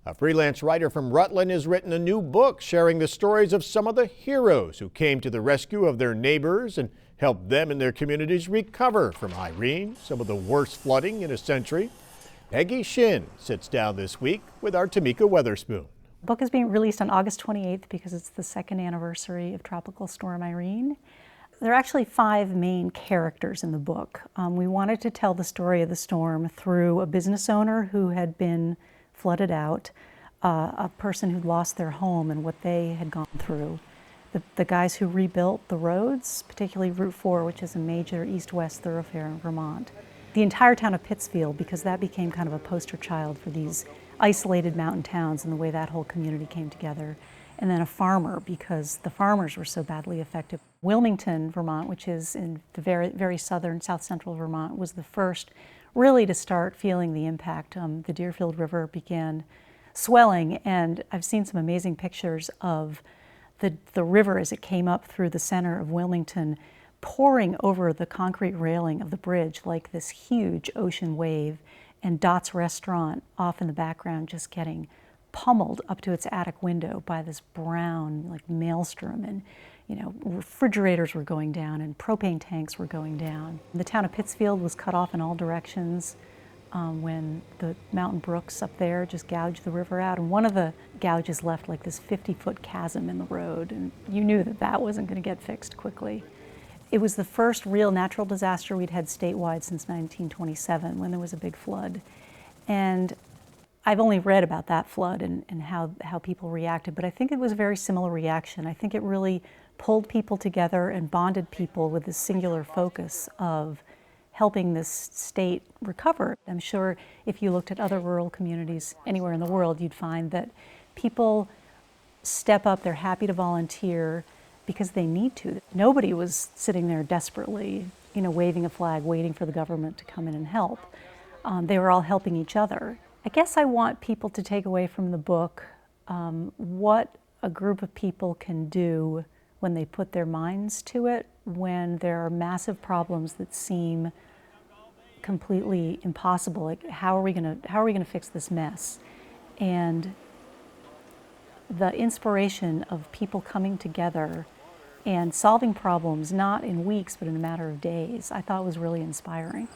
A freelance writer from Rutland has written a new book sharing the stories of some of the heroes who came to the rescue of their neighbors and helped them and their communities recover from Irene, some of the worst flooding in a century. Peggy Shinn sits down this week with our Tamika Weatherspoon. The book is being released on August 28th because it's the second anniversary of Tropical Storm Irene. There are actually 5 main characters in the book. We wanted to tell the story of the storm through a business owner who had been flooded out, a person who'd lost their home and what they had gone through, the guys who rebuilt the roads, particularly Route 4, which is a major east-west thoroughfare in Vermont, the entire town of Pittsfield, because that became kind of a poster child for these isolated mountain towns and the way that whole community came together, and then a farmer, because the farmers were so badly affected. Wilmington, Vermont, which is in the very southern, south-central Vermont, was the first really to start feeling the impact. The Deerfield River began swelling, and I've seen some amazing pictures of the river as it came up through the center of Wilmington, pouring over the concrete railing of the bridge like this huge ocean wave, and Dot's restaurant off in the background just getting pummeled up to its attic window by this brown like maelstrom, and refrigerators were going down and propane tanks were going down. The town of Pittsfield was cut off in all directions when the mountain brooks up there just gouged the river out, and one of the gouges left like this 50-foot chasm in the road, and you knew that that wasn't going to get fixed quickly. It was the first real natural disaster we'd had statewide since 1927, when there was a big flood. And I've only read about that flood and how people reacted, but I think it was a very similar reaction. I think it really pulled people together and bonded people with this singular focus of helping this state recover. I'm sure if you looked at other rural communities anywhere in the world, you'd find that people step up, they're happy to volunteer because they need to. Nobody was sitting there desperately, waving a flag, waiting for the government to come in and help. They were all helping each other. I guess I want people to take away from the book what a group of people can do when they put their minds to it, when there are massive problems that seem completely impossible. Like, how are we gonna fix this mess? And the inspiration of people coming together and solving problems not in weeks but in a matter of days, I thought was really inspiring.